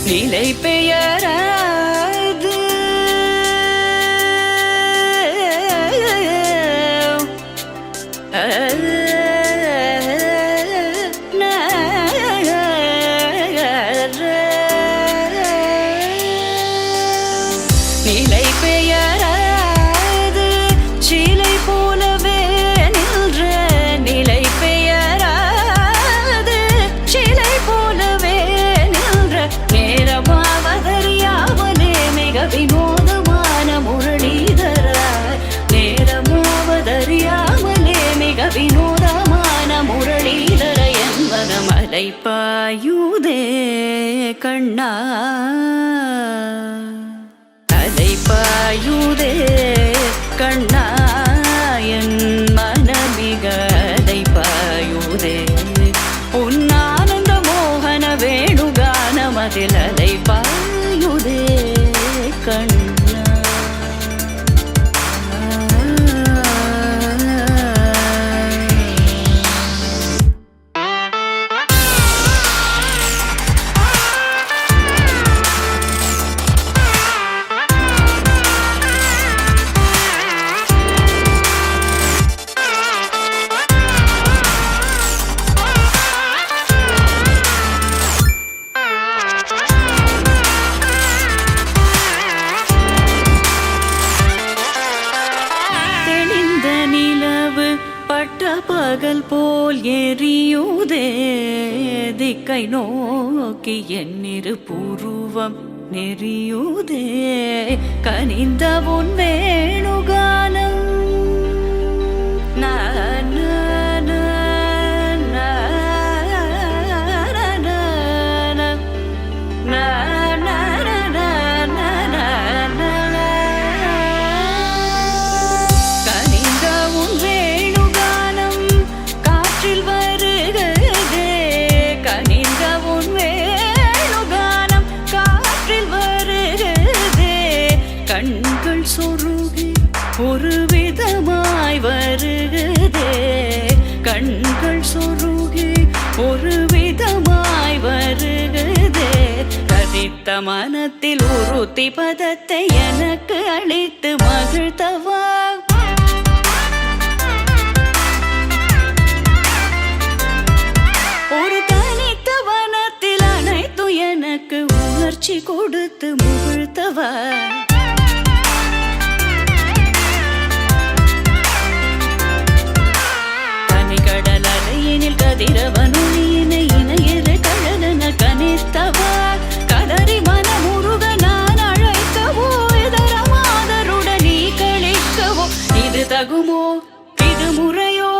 நிலை பெயராது நிலை பெயராது சிலை போலவே நின்ற நிலை பெயராது சிலை போலவே நின்ற நேரமாவதறியாமலே மிக வினோதமான முரளிதர நேரமாவதறியாமலே மிக வினோதமான முரளிதர என்பன மலை பாயுதே கண்ணா பாயுதே கண்ணா என் மனமிக அலை பாயுதே உன் ஆனந்த மோகன வேணுகானமதில் அலை பாயுதே கண்ணா பகல் போல் எரியுதே திக்கை நோக்கி என்னிரு புருவம் நெறியுதே கனிந்த உன் வேணுகானம் கண்கள் சொருகி ஒரு விதமாய் வருகுதே கண்கள் சொருகி ஒரு விதமாய் வருகுதே கதித்த மனத்தில் உறுத்தி பதத்தை எனக்கு அளித்து மகிழ்த்தவா ஒரு தனித்த வனத்தில் அனைத்து எனக்கு உணர்ச்சி கொடுத்து முகிழ்த்தவா கதிரவனுயினை இணையற கழலன கனித்தவா கதறி மனமுருக நான் அழைக்கவோ இதர மாதருடன் நீ கழிக்கவோ இது தகுமோ இது முறையோ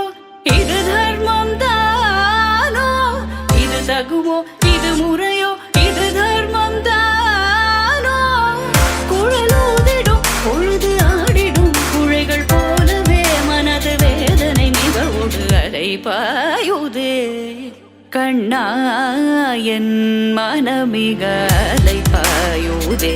இது தர்மம் தானோ இது தகுமோ இது முறையோ இது தர்மம் தானோ குழலூதிடும் பொழுது ஆடிடும் குழைகள் போலவே மனது வேதனை மிகவோடு அலை பாயுதே கண்ணா என் மனமிக அலை பாயுதே